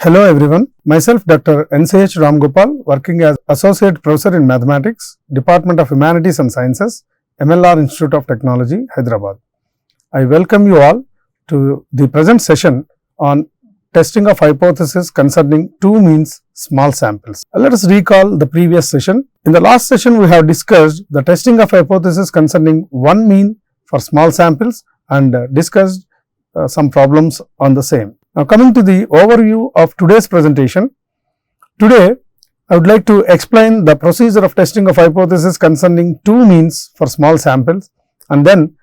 Hello everyone, myself Dr. NCH Ramgopal, working as Associate Professor in Mathematics, Department of Humanities and Sciences, MLR Institute of Technology, Hyderabad. I welcome you all to the present session on testing of hypothesis concerning two means small samples. Let us recall the previous session. In the last session, we have discussed the testing of hypothesis concerning one mean for small samples and discussed some problems on the same. Now, coming to the overview of today's presentation, today I would like to explain the procedure of testing of hypothesis concerning two means for small samples, and then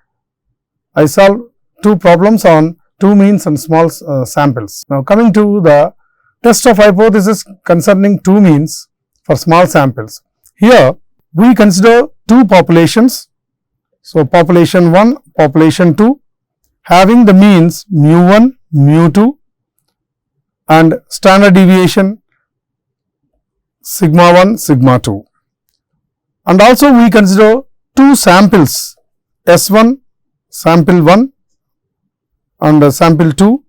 I solve two problems on two means and small samples. Now, coming to the test of hypothesis concerning two means for small samples, here we consider two populations. So, population 1, population 2 having the means mu1, mu2 and standard deviation sigma 1, sigma 2. And also we consider two samples S1, sample 1 and sample 2,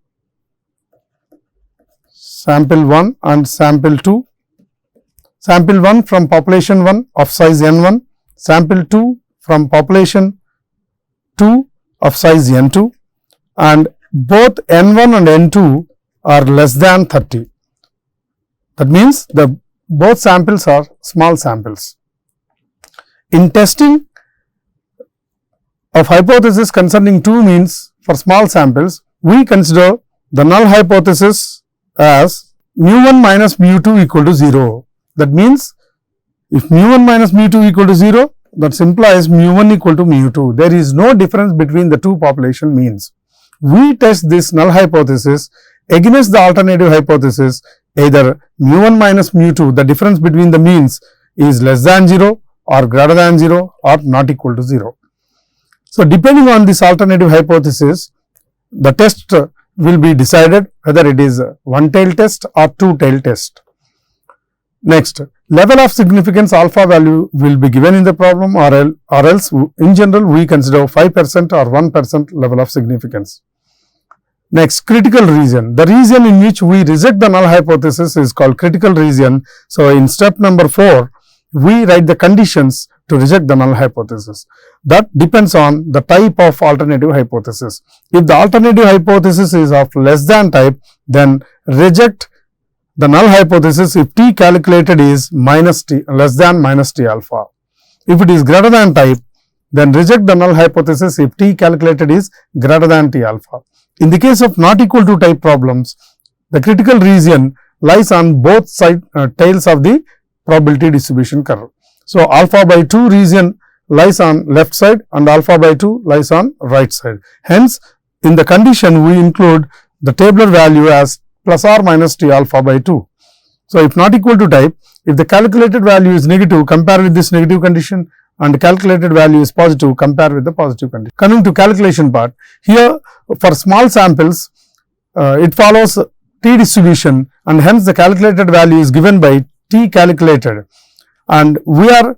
sample 1 and sample 2, sample 1 from population 1 of size N1, sample 2 from population 2 of size N2, and both N1 and N2 are less than 30. That means the both samples are small samples. In testing of hypothesis concerning two means for small samples, we consider the null hypothesis as mu1 minus mu2 equal to 0. That means if mu1 minus mu2 equal to 0, that implies mu1 equal to mu2. There is no difference between the two population means. We test this null hypothesis against the alternative hypothesis, either mu1 minus mu2, the difference between the means is less than 0 or greater than 0 or not equal to 0. So, depending on this alternative hypothesis, the test will be decided whether it is a one-tailed test or two-tailed test. Next, level of significance alpha value will be given in the problem, or else in general we consider 5% or 1% level of significance. Next, critical region. The region in which we reject the null hypothesis is called critical region. So, in step number 4, we write the conditions to reject the null hypothesis. That depends on the type of alternative hypothesis. If the alternative hypothesis is of less than type, then reject the null hypothesis if t calculated is minus t, less than minus t alpha. If it is greater than type, then reject the null hypothesis if t calculated is greater than t alpha. In the case of not equal to type problems, the critical region lies on both tails of the probability distribution curve. So, alpha by 2 region lies on left side and alpha by 2 lies on right side. Hence, in the condition we include the tabular value as plus or minus t alpha by 2. So, if not equal to type, if the calculated value is negative, compare with this negative condition, and calculated value is positive, compare with the positive condition. Coming to calculation part, here for small samples, it follows t distribution, and hence the calculated value is given by t calculated, and we are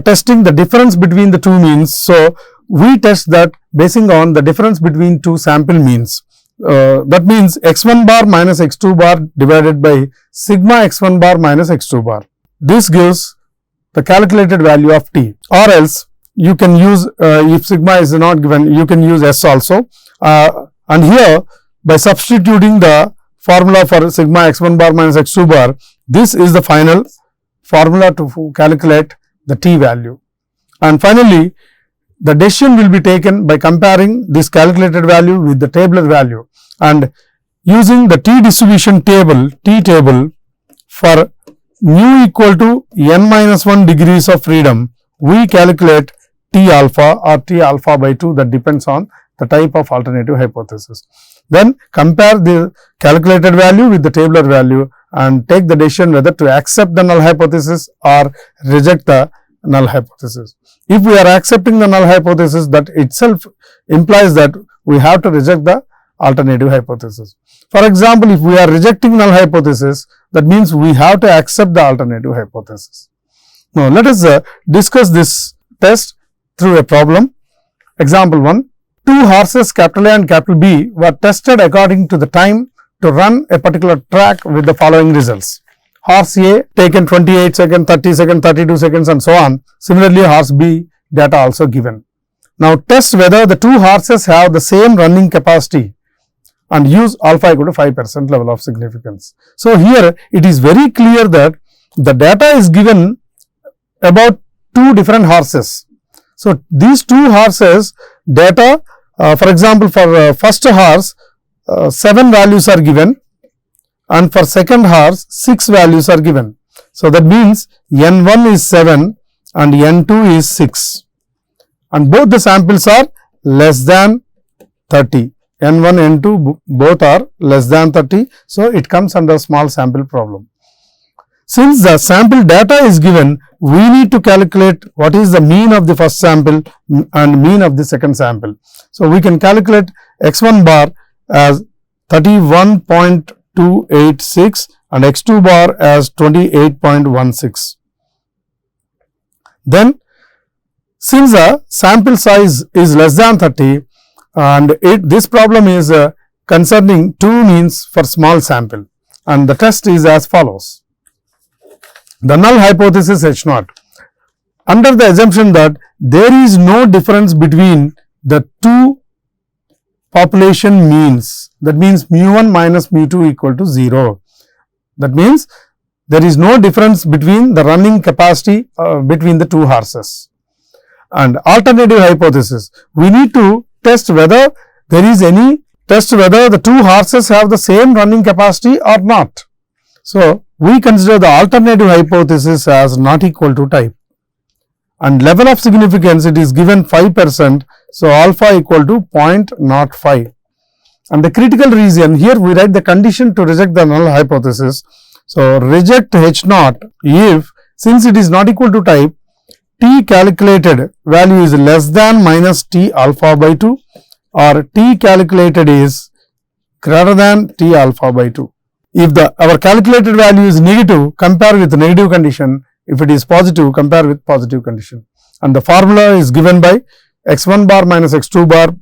testing the difference between the two means. So, we test that basing on the difference between two sample means. That means x1 bar minus x2 bar divided by sigma x1 bar minus x2 bar. This gives the calculated value of t, or else you can use, if sigma is not given, you can use s also, and here by substituting the formula for sigma x1 bar minus x2 bar, this is the final formula to calculate the t value. And finally, the decision will be taken by comparing this calculated value with the tabular value, and using the t distribution table, t table, for mu equal to n minus 1 degrees of freedom, we calculate t alpha or t alpha by 2, that depends on the type of alternative hypothesis. Then compare the calculated value with the tabular value and take the decision whether to accept the null hypothesis or reject the null hypothesis. If we are accepting the null hypothesis, that itself implies that we have to reject the alternative hypothesis. For example, if we are rejecting null hypothesis, that means we have to accept the alternative hypothesis. Now, let us discuss this test through a problem. Example 1, two horses capital A and capital B were tested according to the time to run a particular track with the following results. Horse A taken 28 seconds, 30 seconds, 32 seconds and so on. Similarly, horse B data also given. Now, test whether the two horses have the same running capacity and use alpha equal to 5% level of significance. So, here it is very clear that the data is given about two different horses. So, these two horses data, for example, for first horse 7 values are given and for second horse 6 values are given. So, that means N1 is 7 and N2 is 6 and both the samples are less than 30. N1, N2 both are less than 30. So, it comes under small sample problem. Since the sample data is given, we need to calculate what is the mean of the first sample and mean of the second sample. So, we can calculate x1 bar as 31.286 and x2 bar as 28.16. Then, since the sample size is less than 30 and this problem is concerning two means for small sample and the test is as follows. The null hypothesis H0 under the assumption that there is no difference between the two population means, that means mu1 minus mu2 equal to 0. That means there is no difference between the running capacity between the two horses. And alternative hypothesis, we need to test whether there is any whether the two horses have the same running capacity or not. So, we consider the alternative hypothesis as not equal to type and level of significance it is given 5%. So, alpha equal to 0.05 and the critical region here we write the condition to reject the null hypothesis. So, reject H0 if since it is not equal to type t calculated value is less than minus t alpha by 2 or t calculated is greater than t alpha by 2. If our calculated value is negative, compare with negative condition. If it is positive, compare with positive condition. And the formula is given by x1 bar minus x2 bar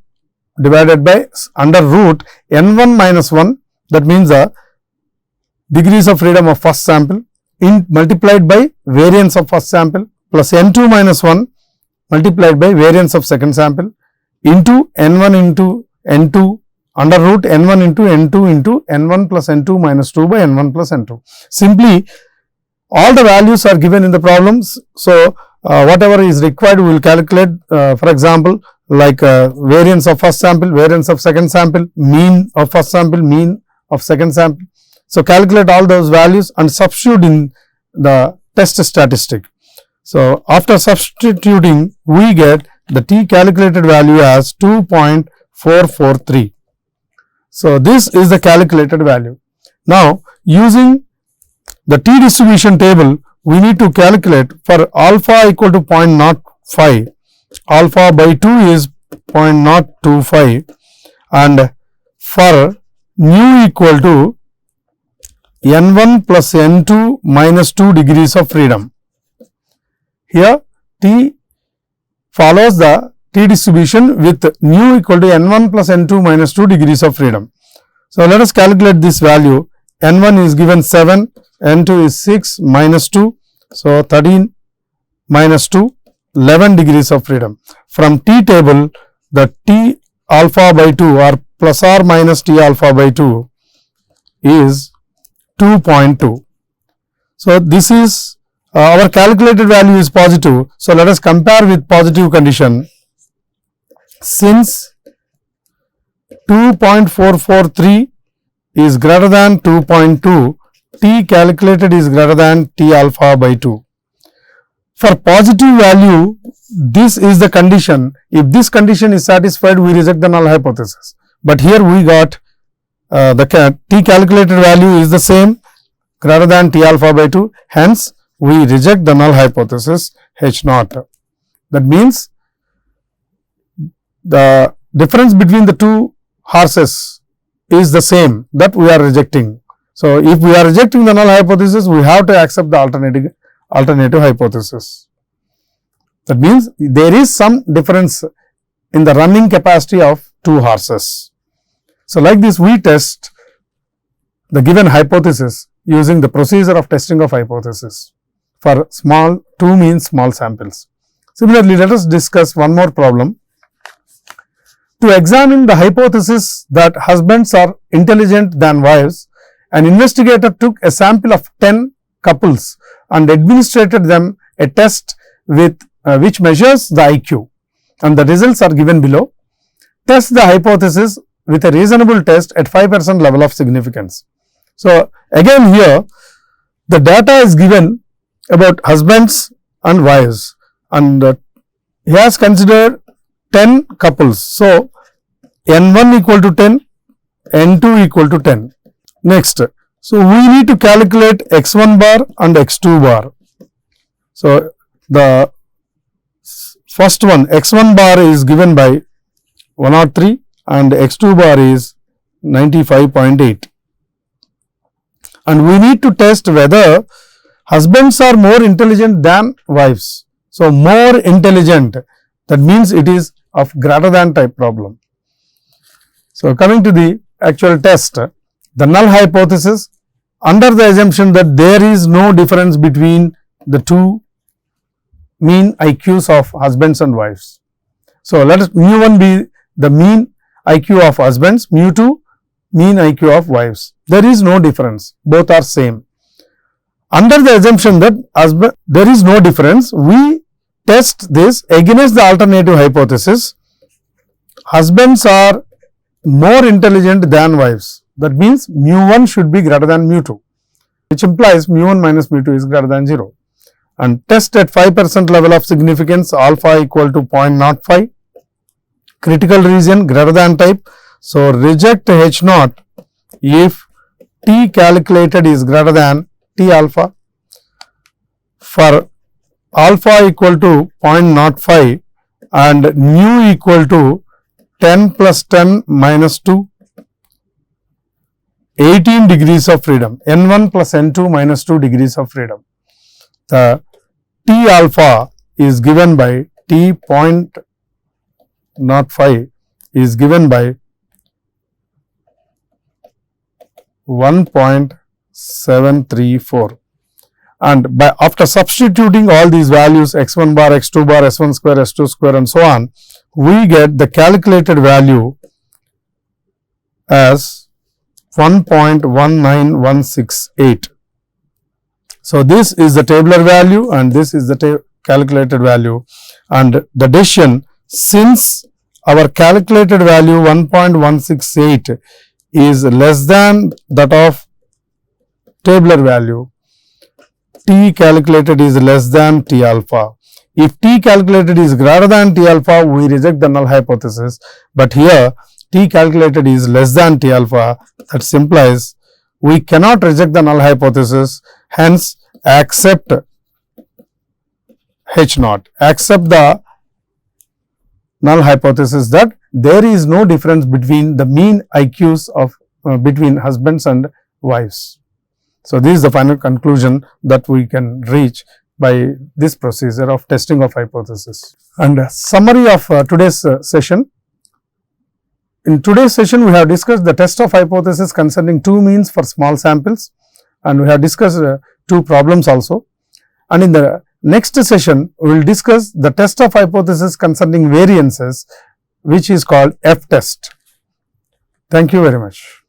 divided by under root n1 minus 1, that means the degrees of freedom of first sample multiplied by variance of first sample plus n2 minus 1 multiplied by variance of second sample into n1 into n2 under root n1 into n2 into n1 plus n2 minus 2 by n1 plus n2. Simply all the values are given in the problems. So, whatever is required we will calculate, for example, like variance of first sample, variance of second sample, mean of first sample, mean of second sample. So, calculate all those values and substitute in the test statistic. So, after substituting we get the t calculated value as 2.443. So, this is the calculated value. Now, using the t distribution table, we need to calculate for alpha equal to 0.05, alpha by 2 is 0.025 and for mu equal to n1 plus n2 minus 2 degrees of freedom. Here t follows the t distribution with mu equal to n1 plus n2 minus 2 degrees of freedom. So, let us calculate this value. N1 is given 7, N2 is 6 minus 2. So, 13 minus 2, 11 degrees of freedom. From t table, the t alpha by 2 or plus or minus t alpha by 2 is 2.2. So, this is our calculated value is positive. So, let us compare with positive condition. Since 2.443 is greater than 2.2, t calculated is greater than t alpha by 2. For positive value, this is the condition. If this condition is satisfied, we reject the null hypothesis. But here we got the t calculated value is the same, greater than t alpha by 2. Hence, we reject the null hypothesis H0. That means, the difference between the two horses is the same, that we are rejecting. So, if we are rejecting the null hypothesis, we have to accept the alternative hypothesis. That means, there is some difference in the running capacity of two horses. So, like this we test the given hypothesis using the procedure of testing of hypothesis for small 2 mean small samples. Similarly, let us discuss one more problem. To examine the hypothesis that husbands are intelligent than wives, an investigator took a sample of 10 couples and administered them a test with which measures the IQ, and the results are given below. Test the hypothesis with a reasonable test at 5% level of significance. So, again here the data is given about husbands and wives, and he has considered 10 couples. So, N1 equal to 10, N2 equal to 10. Next, so we need to calculate X1 bar and X2 bar. So, the first one X1 bar is given by 103 and X2 bar is 95.8. And we need to test whether husbands are more intelligent than wives. So, more intelligent, that means it is of greater than type problem. So, coming to the actual test, the null hypothesis under the assumption that there is no difference between the two mean IQs of husbands and wives. So, let us mu1 be the mean IQ of husbands, mu2 mean IQ of wives. There is no difference, both are same. Under the assumption that there is no difference, we test this against the alternative hypothesis. Husbands are more intelligent than wives. That means mu1 should be greater than mu2, which implies mu1 minus mu2 is greater than 0. And test at 5% level of significance, alpha equal to 0.05, critical region greater than type. So, reject H0 if T calculated is greater than T alpha. For alpha equal to 0.05 and mu equal to 10 plus 10 minus 2, 18 degrees of freedom, N1 plus N2 minus 2 degrees of freedom. The T alpha is given by T 0.05 is given by 1.734, and by after substituting all these values x1 bar, x2 bar, s1 square, s2 square and so on, we get the calculated value as 1.19168. So, this is the tabular value and this is the calculated value, and the decision, since our calculated value 1.168 is less than that of tabular value, T calculated is less than T alpha. If T calculated is greater than T alpha, we reject the null hypothesis, but here T calculated is less than T alpha, that implies we cannot reject the null hypothesis, hence accept H0, accept the null hypothesis that there is no difference between the mean IQs of between husbands and wives. So, this is the final conclusion that we can reach by this procedure of testing of hypothesis. And summary of today's session. In today's session, we have discussed the test of hypothesis concerning 2 means for small samples, and we have discussed 2 problems also. And in the next session, we will discuss the test of hypothesis concerning variances, which is called F test. Thank you very much.